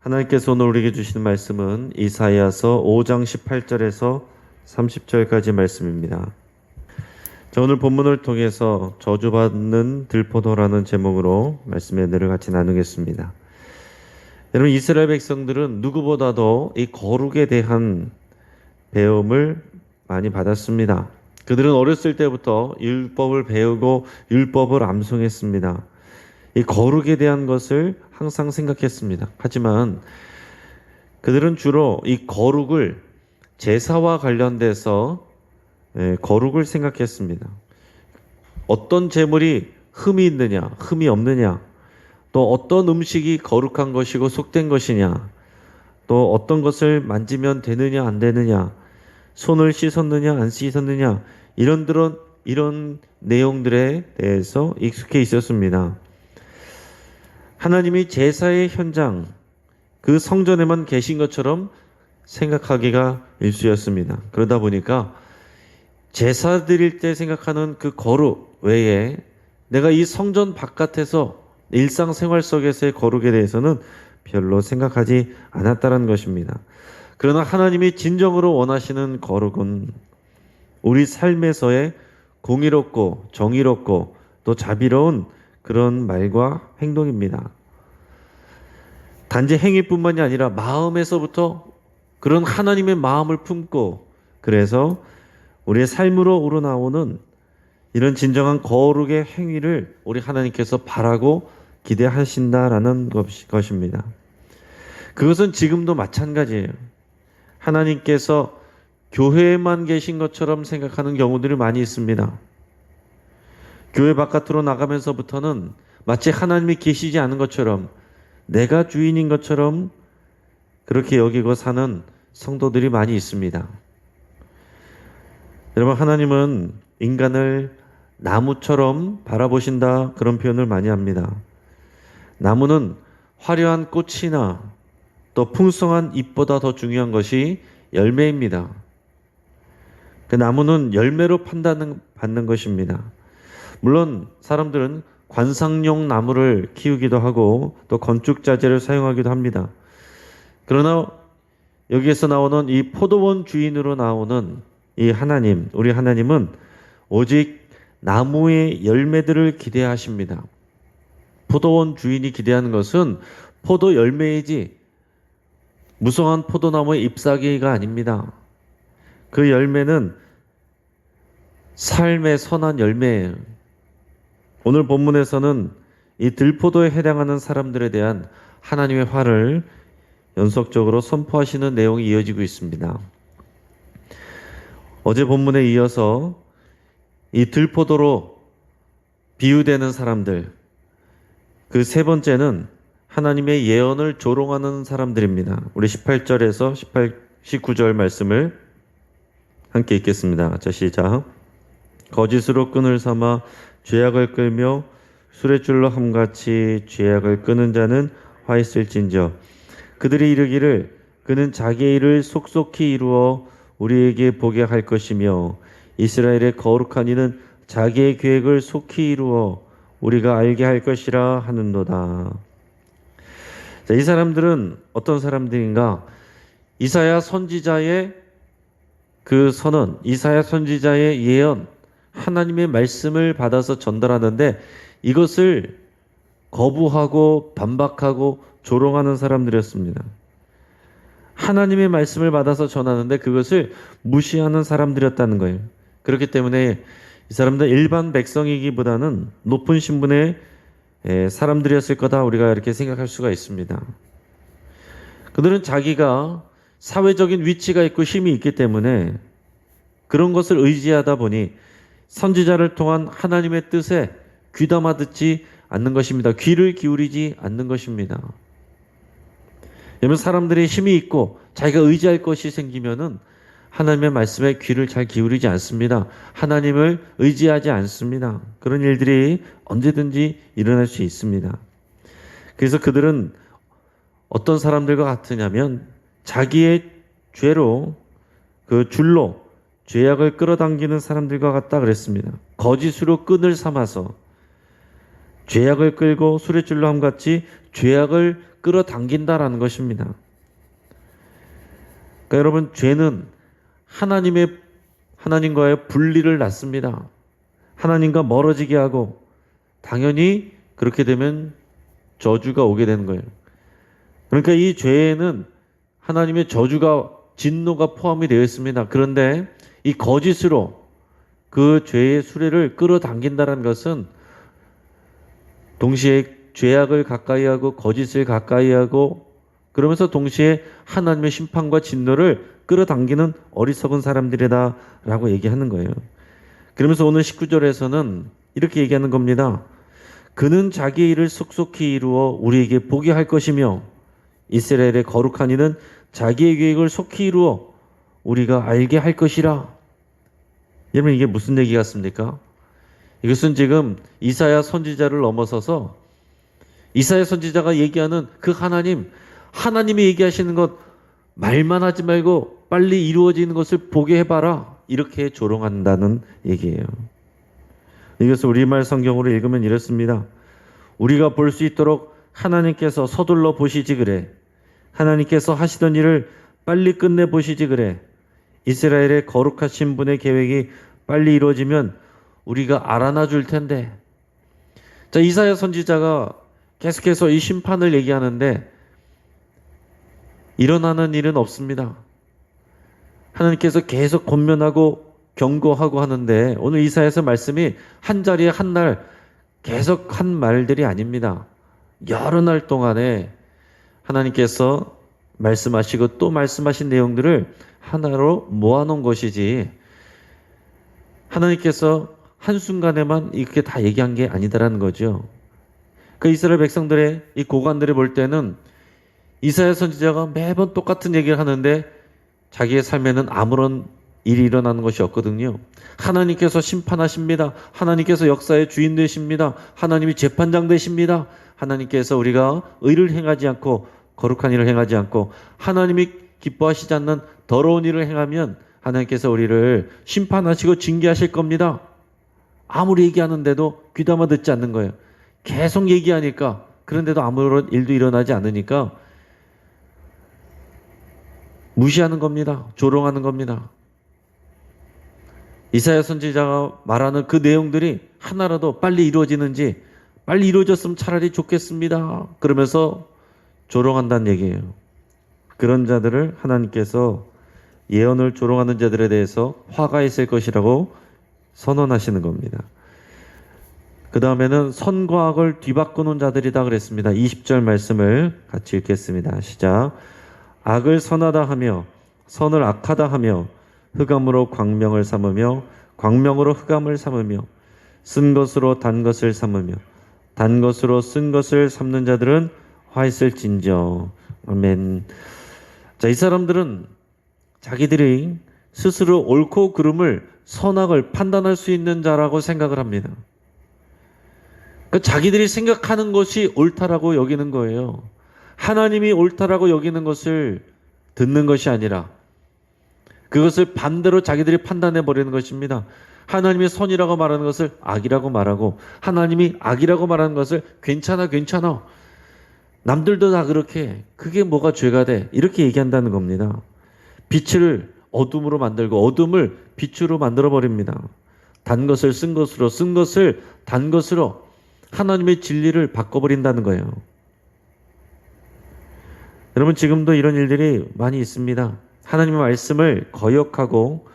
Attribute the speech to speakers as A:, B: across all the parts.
A: 하나님께서 오늘 우리에게 주시는 말씀은 이사야서 5장 18절에서 30절까지 말씀입니다. 자, 오늘 본문을 통해서 저주받는 들포도라는 제목으로 말씀의 은혜를 같이 나누겠습니다. 여러분, 이스라엘 백성들은 누구보다도 이 거룩에 대한 배움을 많이 받았습니다. 그들은 어렸을 때부터 율법을 배우고 율법을 암송했습니다. 이 거룩에 대한 것을 항상 생각했습니다. 하지만 그들은 주로 이 거룩을 제사와 관련돼서 거룩을 생각했습니다. 어떤 제물이 흠이 있느냐, 흠이 없느냐, 또 어떤 음식이 거룩한 것이고 속된 것이냐, 또 어떤 것을 만지면 되느냐 안 되느냐, 손을 씻었느냐 안 씻었느냐, 이런 내용들에 대해서 익숙해 있었습니다. 하나님이 제사의 현장, 그 성전에만 계신 것처럼 생각하기가 일쑤였습니다. 그러다 보니까 제사 드릴 때 생각하는 그 거룩 외에 내가 이 성전 바깥에서 일상생활 속에서의 거룩에 대해서는 별로 생각하지 않았다는 것입니다. 그러나 하나님이 진정으로 원하시는 거룩은 우리 삶에서의 공의롭고 정의롭고 또 자비로운 그런 말과 행동입니다. 단지 행위뿐만이 아니라 마음에서부터 그런 하나님의 마음을 품고, 그래서 우리의 삶으로 우러나오는 이런 진정한 거룩의 행위를 우리 하나님께서 바라고 기대하신다라는 것입니다. 그것은 지금도 마찬가지예요. 하나님께서 교회에만 계신 것처럼 생각하는 경우들이 많이 있습니다. 교회 바깥으로 나가면서부터는 마치 하나님이 계시지 않은 것처럼, 내가 주인인 것처럼 그렇게 여기고 사는 성도들이 많이 있습니다. 여러분, 하나님은 인간을 나무처럼 바라보신다, 그런 표현을 많이 합니다. 나무는 화려한 꽃이나 또 풍성한 잎보다 더 중요한 것이 열매입니다. 그 나무는 열매로 판단받는 것입니다. 물론 사람들은 관상용 나무를 키우기도 하고 또 건축자재를 사용하기도 합니다. 그러나 여기에서 나오는 이 포도원 주인으로 나오는 이 하나님, 우리 하나님은 오직 나무의 열매들을 기대하십니다. 포도원 주인이 기대하는 것은 포도 열매이지 무성한 포도나무의 잎사귀가 아닙니다. 그 열매는 삶의 선한 열매예요. 오늘 본문에서는 이 들포도에 해당하는 사람들에 대한 하나님의 화를 연속적으로 선포하시는 내용이 이어지고 있습니다. 어제 본문에 이어서 이 들포도로 비유되는 사람들, 그 세 번째는 하나님의 예언을 조롱하는 사람들입니다. 우리 18절에서 19절 말씀을 함께 읽겠습니다. 자, 시작. 거짓으로 끈을 삼아 죄악을 끌며 수레줄로 함같이 죄악을 끄는 자는 화 있을진저. 그들이 이르기를 그는 자기의 일을 속속히 이루어 우리에게 보게 할 것이며 이스라엘의 거룩한 이는 자기의 계획을 속히 이루어 우리가 알게 할 것이라 하는도다. 자, 이 사람들은 어떤 사람들인가? 이사야 선지자의 그 선언, 이사야 선지자의 예언, 하나님의 말씀을 받아서 전달하는데 이것을 거부하고 반박하고 조롱하는 사람들이었습니다. 하나님의 말씀을 받아서 전하는데 그것을 무시하는 사람들이었다는 거예요. 그렇기 때문에 이 사람들 일반 백성이기보다는 높은 신분의 사람들이었을 거다, 우리가 이렇게 생각할 수가 있습니다. 그들은 자기가 사회적인 위치가 있고 힘이 있기 때문에 그런 것을 의지하다 보니 선지자를 통한 하나님의 뜻에 귀담아 듣지 않는 것입니다. 귀를 기울이지 않는 것입니다. 여러분, 사람들이 힘이 있고 자기가 의지할 것이 생기면은 하나님의 말씀에 귀를 잘 기울이지 않습니다. 하나님을 의지하지 않습니다. 그런 일들이 언제든지 일어날 수 있습니다. 그래서 그들은 어떤 사람들과 같으냐면 자기의 죄로, 그 줄로 죄악을 끌어당기는 사람들과 같다 그랬습니다. 거짓으로 끈을 삼아서 죄악을 끌고 수레줄로 함같이 죄악을 끌어당긴다라는 것입니다. 그러니까 여러분, 죄는 하나님과의 분리를 낳습니다. 하나님과 멀어지게 하고, 당연히 그렇게 되면 저주가 오게 되는 거예요. 그러니까 이 죄에는 하나님의 저주가, 진노가 포함이 되어 있습니다. 그런데 이 거짓으로 그 죄의 수레를 끌어당긴다는 것은 동시에 죄악을 가까이 하고 거짓을 가까이 하고, 그러면서 동시에 하나님의 심판과 진노를 끌어당기는 어리석은 사람들이다라고 얘기하는 거예요. 그러면서 오늘 19절에서는 이렇게 얘기하는 겁니다. 그는 자기의 일을 속속히 이루어 우리에게 보게 할 것이며 이스라엘의 거룩한 이는 자기의 계획을 속히 이루어 우리가 알게 할 것이라. 여러분, 이게 무슨 얘기 같습니까? 이것은 지금 이사야 선지자를 넘어서서 이사야 선지자가 얘기하는 그 하나님이 얘기하시는 것 말만 하지 말고 빨리 이루어지는 것을 보게 해봐라, 이렇게 조롱한다는 얘기예요. 이것을 우리말 성경으로 읽으면 이렇습니다. 우리가 볼 수 있도록 하나님께서 서둘러 보시지 그래. 하나님께서 하시던 일을 빨리 끝내 보시지 그래. 이스라엘의 거룩하신 분의 계획이 빨리 이루어지면 우리가 알아나 줄 텐데. 자, 이사야 선지자가 계속해서 이 심판을 얘기하는데 일어나는 일은 없습니다. 하나님께서 계속 권면하고 경고하고 하는데 오늘 이사야서 말씀이 한 자리에 한 날 계속 한 말들이 아닙니다. 여러 날 동안에 하나님께서 말씀하시고 또 말씀하신 내용들을 하나로 모아놓은 것이지, 하나님께서 한순간에만 이렇게 다 얘기한 게 아니다라는 거죠. 그 이스라엘 백성들의 이 고관들이 볼 때는 이사야 선지자가 매번 똑같은 얘기를 하는데 자기의 삶에는 아무런 일이 일어나는 것이 없거든요. 하나님께서 심판하십니다. 하나님께서 역사의 주인 되십니다. 하나님이 재판장 되십니다. 하나님께서 우리가 의를 행하지 않고 거룩한 일을 행하지 않고 하나님이 기뻐하시지 않는 더러운 일을 행하면 하나님께서 우리를 심판하시고 징계하실 겁니다. 아무리 얘기하는데도 귀담아 듣지 않는 거예요. 계속 얘기하니까, 그런데도 아무런 일도 일어나지 않으니까 무시하는 겁니다. 조롱하는 겁니다. 이사야 선지자가 말하는 그 내용들이 하나라도 빨리 이루어지는지, 빨리 이루어졌으면 차라리 좋겠습니다, 그러면서 조롱한다는 얘기예요. 그런 자들을 하나님께서, 예언을 조롱하는 자들에 대해서 화가 있을 것이라고 선언하시는 겁니다. 그 다음에는 선과 악을 뒤바꾸는 자들이다 그랬습니다. 20절 말씀을 같이 읽겠습니다. 시작. 악을 선하다 하며 선을 악하다 하며 흑암으로 광명을 삼으며 광명으로 흑암을 삼으며 쓴 것으로 단 것을 삼으며 단 것으로 쓴 것을 삼는 자들은 화 있을진저. 아멘. 자, 이 사람들은 자기들이 스스로 옳고 그름을, 선악을 판단할 수 있는 자라고 생각을 합니다. 그러니까 자기들이 생각하는 것이 옳다라고 여기는 거예요. 하나님이 옳다라고 여기는 것을 듣는 것이 아니라 그것을 반대로 자기들이 판단해 버리는 것입니다. 하나님이 선이라고 말하는 것을 악이라고 말하고, 하나님이 악이라고 말하는 것을 괜찮아 남들도 다 그렇게, 그게 뭐가 죄가 돼, 이렇게 얘기한다는 겁니다. 빛을 어둠으로 만들고 어둠을 빛으로 만들어 버립니다. 단 것을 쓴 것으로, 쓴 것을 단 것으로 하나님의 진리를 바꿔버린다는 거예요. 여러분, 지금도 이런 일들이 많이 있습니다. 하나님의 말씀을 거역하고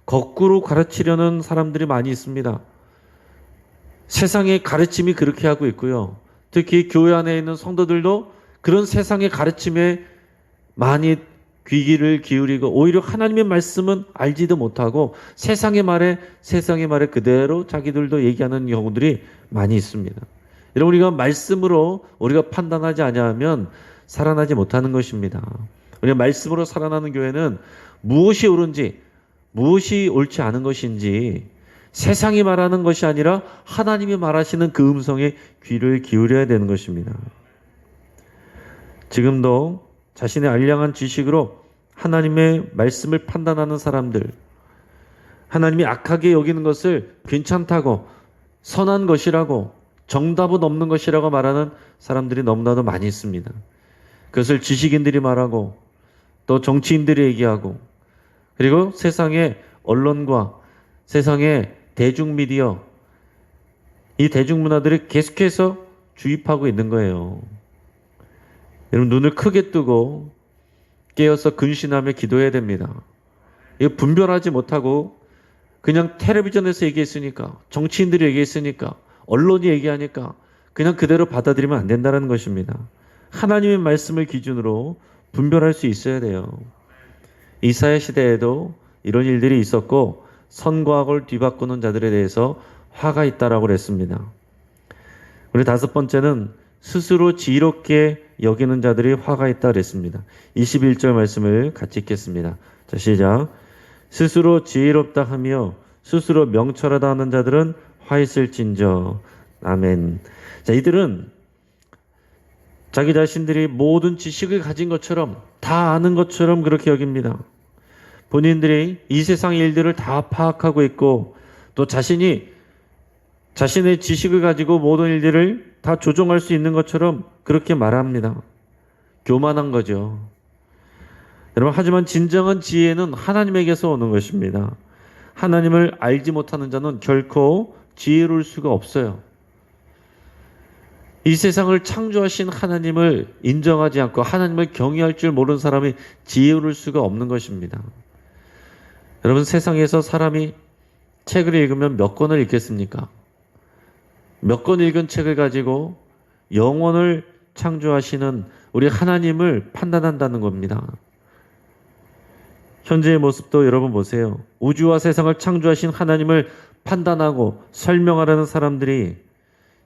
A: 거꾸로 가르치려는 사람들이 많이 있습니다. 세상의 가르침이 그렇게 하고 있고요. 특히 교회 안에 있는 성도들도 그런 세상의 가르침에 많이 귀를 기울이고 오히려 하나님의 말씀은 알지도 못하고 세상의 말에 그대로 자기들도 얘기하는 경우들이 많이 있습니다. 여러분, 우리가 말씀으로 우리가 판단하지 아니하면 살아나지 못하는 것입니다. 우리가 말씀으로 살아나는 교회는 무엇이 옳은지, 무엇이 옳지 않은 것인지 세상이 말하는 것이 아니라 하나님이 말하시는 그 음성에 귀를 기울여야 되는 것입니다. 지금도 자신의 알량한 지식으로 하나님의 말씀을 판단하는 사람들, 하나님이 악하게 여기는 것을 괜찮다고, 선한 것이라고, 정답은 없는 것이라고 말하는 사람들이 너무나도 많이 있습니다. 그것을 지식인들이 말하고 또 정치인들이 얘기하고 그리고 세상의 언론과 세상의 대중미디어 이 대중문화들이 계속해서 주입하고 있는 거예요. 여러분 눈을 크게 뜨고 깨어서 근신하며 기도해야 됩니다. 이거 분별하지 못하고 그냥 텔레비전에서 얘기했으니까 정치인들이 얘기했으니까 언론이 얘기하니까 그냥 그대로 받아들이면 안 된다는 것입니다. 하나님의 말씀을 기준으로 분별할 수 있어야 돼요. 이사야 시대에도 이런 일들이 있었고 선과 악을 뒤바꾸는 자들에 대해서 화가 있다라고 그랬습니다. 우리 다섯 번째는 스스로 지혜롭게 여기는 자들이 화가 있다 그랬습니다. 21절 말씀을 같이 읽겠습니다. 자, 시작. 스스로 지혜롭다 하며 스스로 명철하다 하는 자들은 화 있을진저. 아멘. 자, 이들은 자기 자신들이 모든 지식을 가진 것처럼 다 아는 것처럼 그렇게 여깁니다. 본인들이 이 세상의 일들을 다 파악하고 있고 또 자신이 자신의 지식을 가지고 모든 일들을 다 조종할 수 있는 것처럼 그렇게 말합니다. 교만한 거죠. 여러분, 하지만 진정한 지혜는 하나님에게서 오는 것입니다. 하나님을 알지 못하는 자는 결코 지혜로울 수가 없어요. 이 세상을 창조하신 하나님을 인정하지 않고 하나님을 경외할 줄 모르는 사람이 지혜로울 수가 없는 것입니다. 여러분, 세상에서 사람이 책을 읽으면 몇 권을 읽겠습니까? 몇 권 읽은 책을 가지고 영혼을 창조하시는 우리 하나님을 판단한다는 겁니다. 현재의 모습도 여러분 보세요. 우주와 세상을 창조하신 하나님을 판단하고 설명하려는 사람들이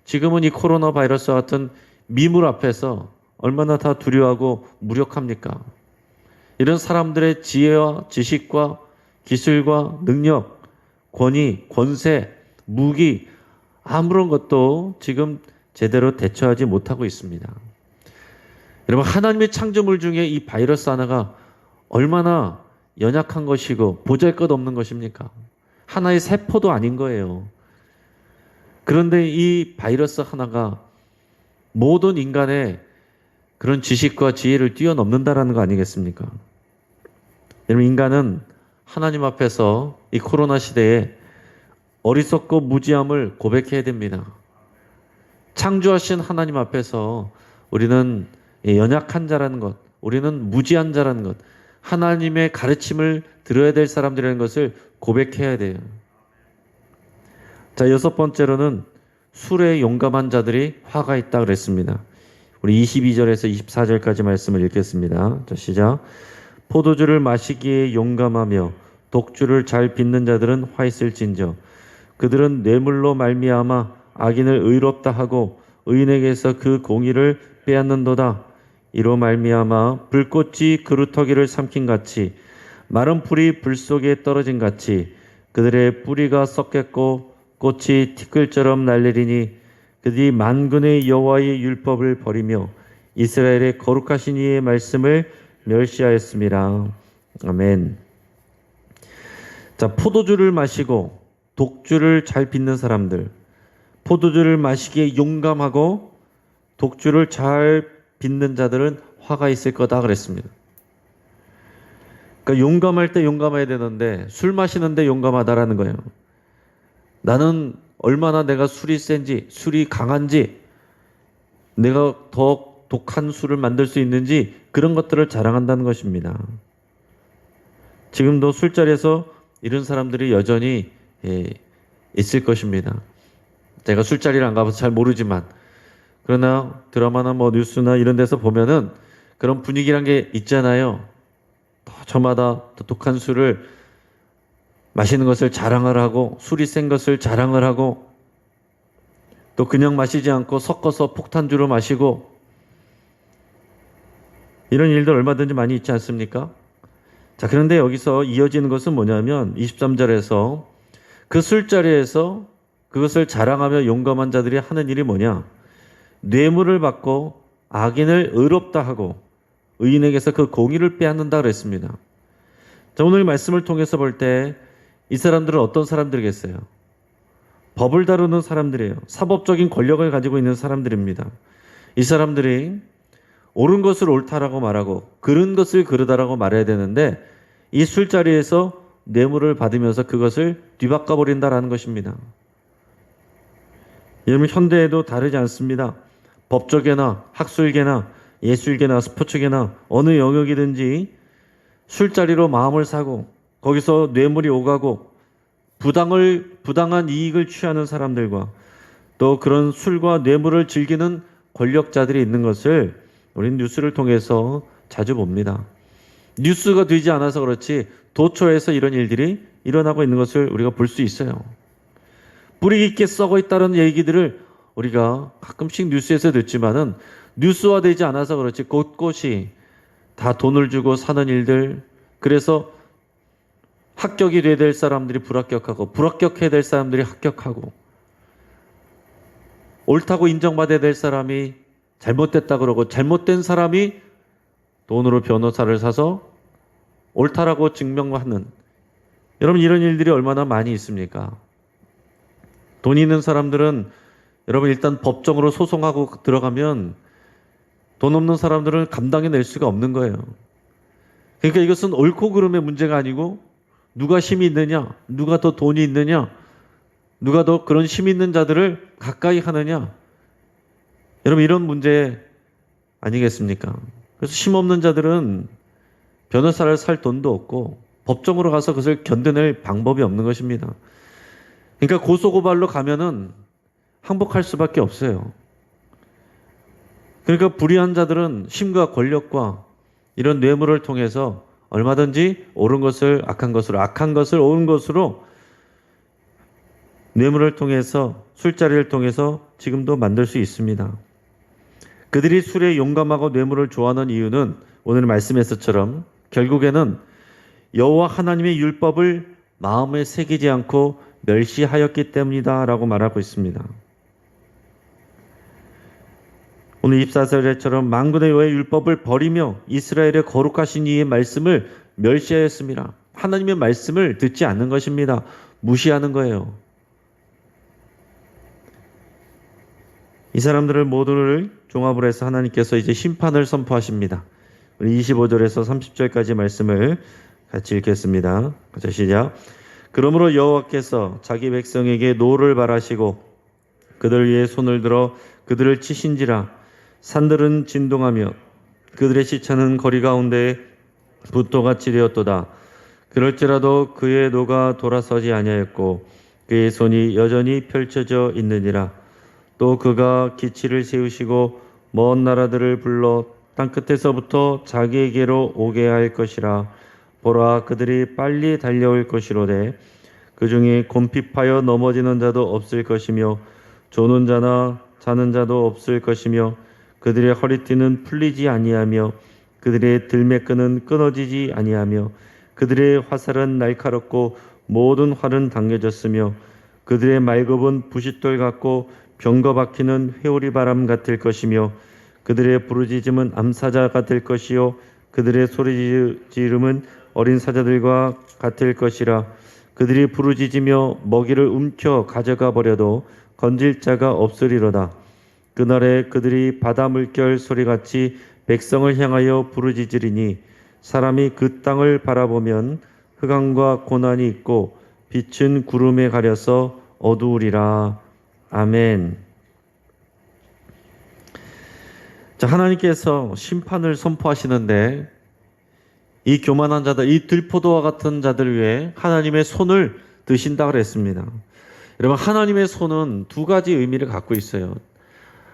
A: 지금은 이 코로나 바이러스와 같은 미물 앞에서 얼마나 다 두려워하고 무력합니까? 이런 사람들의 지혜와 지식과 기술과 능력, 권위, 권세, 무기 아무런 것도 지금 제대로 대처하지 못하고 있습니다. 여러분, 하나님의 창조물 중에 이 바이러스 하나가 얼마나 연약한 것이고 보잘것없는 것입니까? 하나의 세포도 아닌 거예요. 그런데 이 바이러스 하나가 모든 인간의 그런 지식과 지혜를 뛰어넘는다라는 거 아니겠습니까? 여러분, 인간은 하나님 앞에서 이 코로나 시대에 어리석고 무지함을 고백해야 됩니다. 창조하신 하나님 앞에서 우리는 연약한 자라는 것, 우리는 무지한 자라는 것, 하나님의 가르침을 들어야 될 사람들이라는 것을 고백해야 돼요. 자, 여섯 번째로는 술에 용감한 자들이 화가 있다 그랬습니다. 우리 22절에서 24절까지 말씀을 읽겠습니다. 자, 시작. 포도주를 마시기에 용감하며 독주를 잘 빚는 자들은 화 있을진저. 그들은 뇌물로 말미암아 악인을 의롭다 하고 의인에게서 그 공의를 빼앗는도다. 이로 말미암아 불꽃이 그루터기를 삼킨 같이 마른 풀이 불 속에 떨어진 같이 그들의 뿌리가 썩겠고 꽃이 티끌처럼 날리리니 그들이 만군의 여호와의 율법을 버리며 이스라엘의 거룩하신 이의 말씀을 멸시하였습니다. 아멘. 자, 포도주를 마시고 독주를 잘 빚는 사람들, 포도주를 마시기에 용감하고 독주를 잘 빚는 자들은 화가 있을 거다 그랬습니다. 그러니까 용감할 때 용감해야 되는데 술 마시는데 용감하다라는 거예요. 나는 얼마나 내가 술이 센지, 술이 강한지, 내가 더 독한 술을 만들 수 있는지 그런 것들을 자랑한다는 것입니다. 지금도 술자리에서 이런 사람들이 여전히 있을 것입니다. 제가 술자리를 안 가봐서 잘 모르지만 그러나 드라마나 뭐 뉴스나 이런 데서 보면은 그런 분위기란 게 있잖아요. 저마다 독한 술을 마시는 것을 자랑을 하고 술이 센 것을 자랑을 하고 또 그냥 마시지 않고 섞어서 폭탄주로 마시고 이런 일들 얼마든지 많이 있지 않습니까? 자, 그런데 여기서 이어지는 것은 뭐냐면 23절에서 그 술자리에서 그것을 자랑하며 용감한 자들이 하는 일이 뭐냐? 뇌물을 받고 악인을 의롭다 하고 의인에게서 그 공의를 빼앗는다 그랬습니다. 자, 오늘 말씀을 통해서 볼 때 이 사람들은 어떤 사람들이겠어요? 법을 다루는 사람들이에요. 사법적인 권력을 가지고 있는 사람들입니다. 이 사람들이 옳은 것을 옳다라고 말하고 그른 것을 그르다라고 말해야 되는데 이 술자리에서 뇌물을 받으면서 그것을 뒤바꿔 버린다라는 것입니다. 여러분, 현대에도 다르지 않습니다. 법조계나 학술계나 예술계나 스포츠계나 어느 영역이든지 술자리로 마음을 사고 거기서 뇌물이 오가고 부당한 이익을 취하는 사람들과 또 그런 술과 뇌물을 즐기는 권력자들이 있는 것을 우리는 뉴스를 통해서 자주 봅니다. 뉴스가 되지 않아서 그렇지 도처에서 이런 일들이 일어나고 있는 것을 우리가 볼 수 있어요. 뿌리 깊게 썩어 있다는 얘기들을 우리가 가끔씩 뉴스에서 듣지만은 뉴스화되지 않아서 그렇지 곳곳이 다 돈을 주고 사는 일들, 그래서 합격이 돼야 될 사람들이 불합격하고 불합격해야 될 사람들이 합격하고 옳다고 인정받아야 될 사람이 잘못됐다 그러고 잘못된 사람이 돈으로 변호사를 사서 옳다라고 증명하는, 여러분 이런 일들이 얼마나 많이 있습니까? 돈 있는 사람들은 여러분 일단 법정으로 소송하고 들어가면 돈 없는 사람들은 감당해낼 수가 없는 거예요. 그러니까 이것은 옳고 그름의 문제가 아니고 누가 힘이 있느냐, 누가 더 돈이 있느냐, 누가 더 그런 힘 있는 자들을 가까이 하느냐, 여러분 이런 문제 아니겠습니까? 그래서 힘 없는 자들은 변호사를 살 돈도 없고 법정으로 가서 그것을 견뎌낼 방법이 없는 것입니다. 그러니까 고소고발로 가면은 항복할 수밖에 없어요. 그러니까 불의한 자들은 힘과 권력과 이런 뇌물을 통해서 얼마든지 옳은 것을 악한 것으로, 악한 것을 옳은 것으로 뇌물을 통해서, 술자리를 통해서 지금도 만들 수 있습니다. 그들이 술에 용감하고 뇌물을 좋아하는 이유는 오늘 말씀에서처럼 결국에는 여호와 하나님의 율법을 마음에 새기지 않고 멸시하였기 때문이다라고 말하고 있습니다. 오늘 24절에처럼 만군의 여호와의 율법을 버리며 이스라엘의 거룩하신 이의 말씀을 멸시하였습니다. 하나님의 말씀을 듣지 않는 것입니다. 무시하는 거예요. 이 사람들을 모두를 종합을 해서 하나님께서 이제 심판을 선포하십니다. 우리 25절에서 30절까지 말씀을 같이 읽겠습니다. 같이 시작. 그러므로 여호와께서 자기 백성에게 노를 발하시고 그들 위에 손을 들어 그들을 치신지라. 산들은 진동하며 그들의 시차는 거리 가운데에 붓도같이 되었도다. 그럴지라도 그의 노가 돌아서지 아니하였고 그의 손이 여전히 펼쳐져 있느니라. 또 그가 기치를 세우시고 먼 나라들을 불러 땅끝에서부터 자기에게로 오게 할 것이라. 보라, 그들이 빨리 달려올 것이로되 그 중에 곰핍하여 넘어지는 자도 없을 것이며 조는 자나 자는 자도 없을 것이며 그들의 허리띠는 풀리지 아니하며 그들의 들매끈은 끊어지지 아니하며 그들의 화살은 날카롭고 모든 활은 당겨졌으며 그들의 말굽은 부싯돌 같고 병거 박히는 회오리 바람 같을 것이며 그들의 부르짖음은 암사자 같을 것이요 그들의 소리 지름은 어린 사자들과 같을 것이라. 그들이 부르짖으며 먹이를 움켜 가져가 버려도 건질 자가 없으리로다. 그날에 그들이 바다 물결 소리같이 백성을 향하여 부르짖으리니 사람이 그 땅을 바라보면 흑암과 고난이 있고 빛은 구름에 가려서 어두우리라. 아멘. 자, 하나님께서 심판을 선포하시는데 이 교만한 자들, 이 들포도와 같은 자들 위해 하나님의 손을 드신다 그랬습니다. 여러분, 하나님의 손은 두 가지 의미를 갖고 있어요.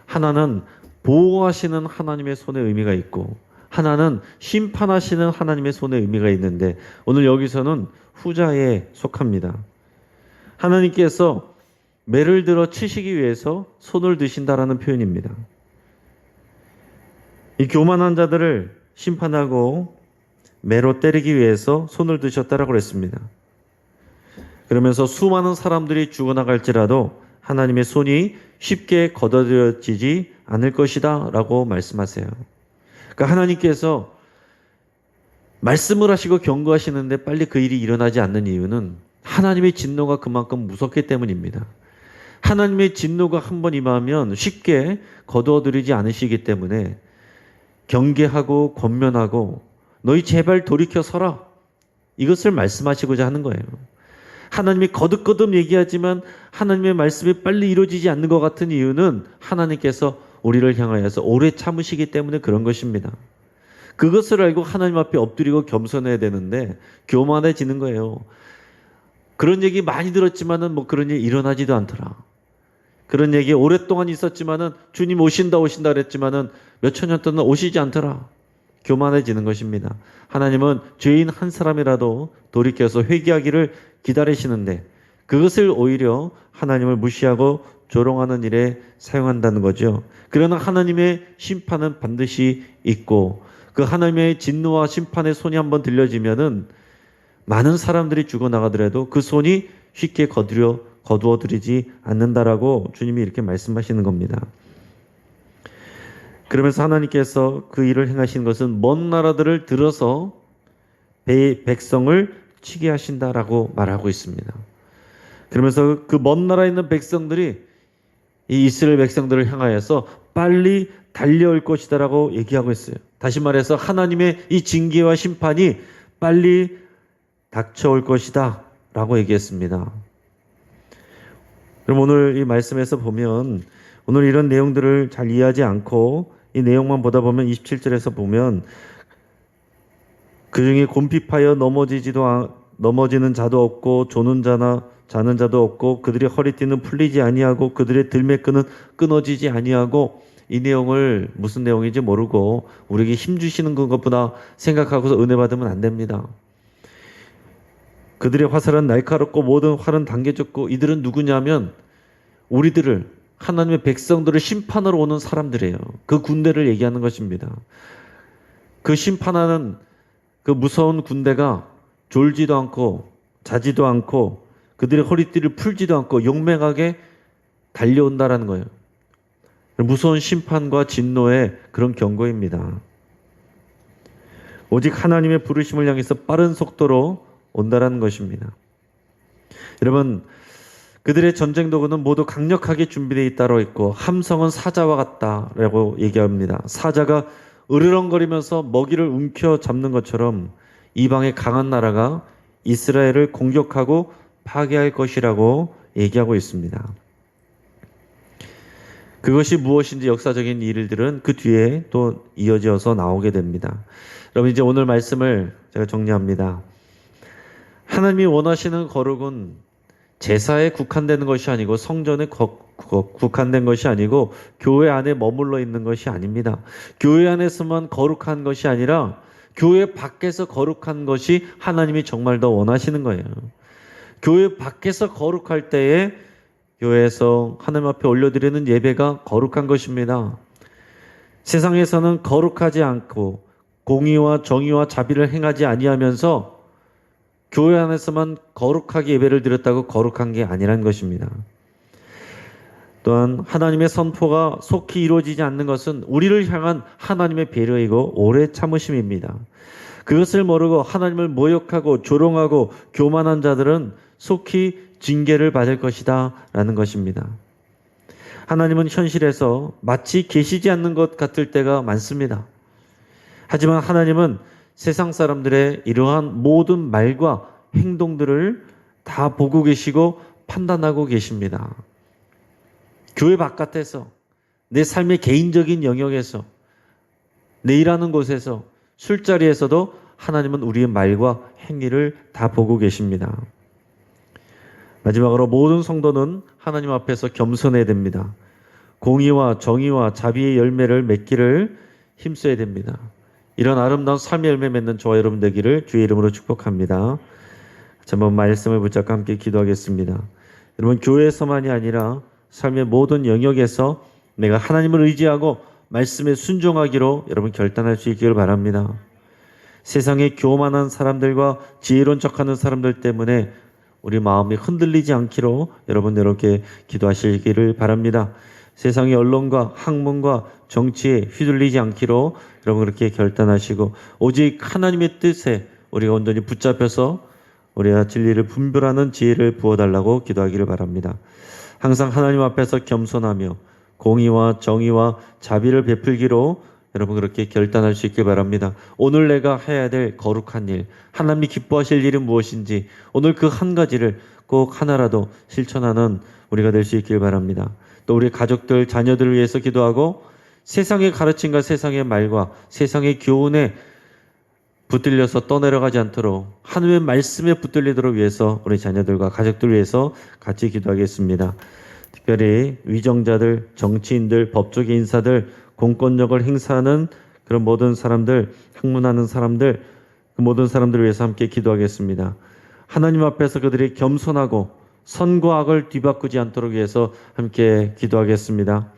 A: 하나는 보호하시는 하나님의 손의 의미가 있고 하나는 심판하시는 하나님의 손의 의미가 있는데 오늘 여기서는 후자에 속합니다. 하나님께서 매를 들어 치시기 위해서 손을 드신다라는 표현입니다. 이 교만한 자들을 심판하고 매로 때리기 위해서 손을 드셨다라고 그랬습니다. 그러면서 수많은 사람들이 죽어나갈지라도 하나님의 손이 쉽게 걷어들여지지 않을 것이다 라고 말씀하세요. 그러니까 하나님께서 말씀을 하시고 경고하시는데 빨리 그 일이 일어나지 않는 이유는 하나님의 진노가 그만큼 무섭기 때문입니다. 하나님의 진노가 한번 임하면 쉽게 거두어들이지 않으시기 때문에 경계하고 권면하고 너희 제발 돌이켜 서라. 이것을 말씀하시고자 하는 거예요. 하나님이 거듭거듭 얘기하지만 하나님의 말씀이 빨리 이루어지지 않는 것 같은 이유는 하나님께서 우리를 향하여서 오래 참으시기 때문에 그런 것입니다. 그것을 알고 하나님 앞에 엎드리고 겸손해야 되는데 교만해지는 거예요. 그런 얘기 많이 들었지만은 뭐 그런 일 일어나지도 않더라. 그런 얘기 오랫동안 있었지만은 주님 오신다 그랬지만은 몇천 년 동안 오시지 않더라. 교만해지는 것입니다. 하나님은 죄인 한 사람이라도 돌이켜서 회개하기를 기다리시는데 그것을 오히려 하나님을 무시하고 조롱하는 일에 사용한다는 거죠. 그러나 하나님의 심판은 반드시 있고 그 하나님의 진노와 심판의 손이 한번 들려지면은 많은 사람들이 죽어나가더라도 그 손이 쉽게 거두어들이지 않는다라고 주님이 이렇게 말씀하시는 겁니다. 그러면서 하나님께서 그 일을 행하신 것은 먼 나라들을 들어서 백성을 치게 하신다라고 말하고 있습니다. 그러면서 그 먼 나라에 있는 백성들이 이 이스라엘 백성들을 향하여서 빨리 달려올 것이다라고 얘기하고 있어요. 다시 말해서 하나님의 이 징계와 심판이 빨리 닥쳐올 것이다 라고 얘기했습니다. 그럼 오늘 이 말씀에서 보면 오늘 이런 내용들을 잘 이해하지 않고 이 내용만 보다 보면 27절에서 보면 그 중에 곰핍하여 넘어지는 자도 없고 자는 자도 없고 그들의 허리띠는 풀리지 아니하고 그들의 들매끈은 끊어지지 아니하고 이 내용을 무슨 내용인지 모르고 우리에게 힘 주시는 것보다 생각하고서 은혜 받으면 안 됩니다. 그들의 화살은 날카롭고 모든 활은 당겨졌고 이들은 누구냐면 우리들을 하나님의 백성들을 심판하러 오는 사람들이에요. 그 군대를 얘기하는 것입니다. 그 심판하는 그 무서운 군대가 졸지도 않고 자지도 않고 그들의 허리띠를 풀지도 않고 용맹하게 달려온다라는 거예요. 무서운 심판과 진노의 그런 경고입니다. 오직 하나님의 부르심을 향해서 빠른 속도로 온다라는 것입니다. 여러분, 그들의 전쟁 도구는 모두 강력하게 준비되어 있다고 있고 함성은 사자와 같다라고 얘기합니다. 사자가 으르렁거리면서 먹이를 움켜잡는 것처럼 이방의 강한 나라가 이스라엘을 공격하고 파괴할 것이라고 얘기하고 있습니다. 그것이 무엇인지 역사적인 일들은 그 뒤에 또 이어져서 나오게 됩니다. 여러분, 이제 오늘 말씀을 제가 정리합니다. 하나님이 원하시는 거룩은 제사에 국한되는 것이 아니고 성전에 국한된 것이 아니고 교회 안에 머물러 있는 것이 아닙니다. 교회 안에서만 거룩한 것이 아니라 교회 밖에서 거룩한 것이 하나님이 정말 더 원하시는 거예요. 교회 밖에서 거룩할 때에 교회에서 하나님 앞에 올려드리는 예배가 거룩한 것입니다. 세상에서는 거룩하지 않고 공의와 정의와 자비를 행하지 아니하면서 교회 안에서만 거룩하게 예배를 드렸다고 거룩한 게 아니라는 것입니다. 또한 하나님의 선포가 속히 이루어지지 않는 것은 우리를 향한 하나님의 배려이고 오래 참으심입니다. 그것을 모르고 하나님을 모욕하고 조롱하고 교만한 자들은 속히 징계를 받을 것이다 라는 것입니다. 하나님은 현실에서 마치 계시지 않는 것 같을 때가 많습니다. 하지만 하나님은 세상 사람들의 이러한 모든 말과 행동들을 다 보고 계시고 판단하고 계십니다. 교회 바깥에서, 내 삶의 개인적인 영역에서, 내 일하는 곳에서, 술자리에서도 하나님은 우리의 말과 행위를 다 보고 계십니다. 마지막으로 모든 성도는 하나님 앞에서 겸손해야 됩니다. 공의와 정의와 자비의 열매를 맺기를 힘써야 됩니다. 이런 아름다운 삶의 열매 맺는 저와 여러분 되기를 주의 이름으로 축복합니다. 한번 말씀을 붙잡고 함께 기도하겠습니다. 여러분, 교회에서만이 아니라 삶의 모든 영역에서 내가 하나님을 의지하고 말씀에 순종하기로 여러분 결단할 수 있기를 바랍니다. 세상의 교만한 사람들과 지혜로운 척하는 사람들 때문에 우리 마음이 흔들리지 않기로 여러분 이렇게 기도하시기를 바랍니다. 세상의 언론과 학문과 정치에 휘둘리지 않기로 여러분 그렇게 결단하시고 오직 하나님의 뜻에 우리가 온전히 붙잡혀서 우리가 진리를 분별하는 지혜를 부어달라고 기도하기를 바랍니다. 항상 하나님 앞에서 겸손하며 공의와 정의와 자비를 베풀기로 여러분 그렇게 결단할 수 있길 바랍니다. 오늘 내가 해야 될 거룩한 일, 하나님이 기뻐하실 일은 무엇인지 오늘 그 한 가지를 꼭 하나라도 실천하는 우리가 될 수 있길 바랍니다. 또 우리 가족들, 자녀들을 위해서 기도하고 세상의 가르침과 세상의 말과 세상의 교훈에 붙들려서 떠내려가지 않도록 하나님의 말씀에 붙들리도록 위해서 우리 자녀들과 가족들을 위해서 같이 기도하겠습니다. 특별히 위정자들, 정치인들, 법조계 인사들, 공권력을 행사하는 그런 모든 사람들, 학문하는 사람들, 그 모든 사람들을 위해서 함께 기도하겠습니다. 하나님 앞에서 그들이 겸손하고 선과 악을 뒤바꾸지 않도록 위해서 함께 기도하겠습니다.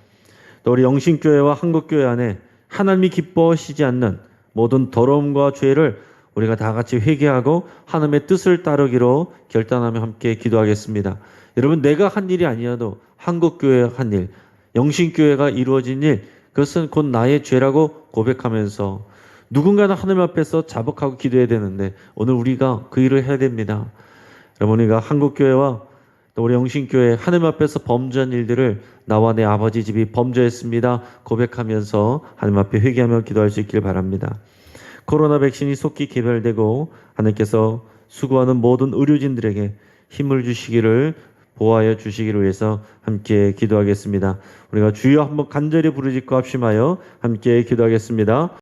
A: 또 우리 영신교회와 한국교회 안에 하나님이 기뻐하시지 않는 모든 더러움과 죄를 우리가 다 같이 회개하고 하나님의 뜻을 따르기로 결단하며 함께 기도하겠습니다. 여러분, 내가 한 일이 아니어도 한국교회가 한 일, 영신교회가 이루어진 일, 그것은 곧 나의 죄라고 고백하면서 누군가는 하나님 앞에서 자복하고 기도해야 되는데 오늘 우리가 그 일을 해야 됩니다. 여러분, 우리가 한국교회와 또 우리 영신교회 하나님 앞에서 범죄한 일들을 나와 내 아버지 집이 범죄했습니다 고백하면서 하나님 앞에 회개하며 기도할 수 있길 바랍니다. 코로나 백신이 속히 개발되고 하나님께서 수고하는 모든 의료진들에게 힘을 주시기를 보호하여 주시기를 위해서 함께 기도하겠습니다. 우리가 주여 한번 간절히 부르짖고 합심하여 함께 기도하겠습니다.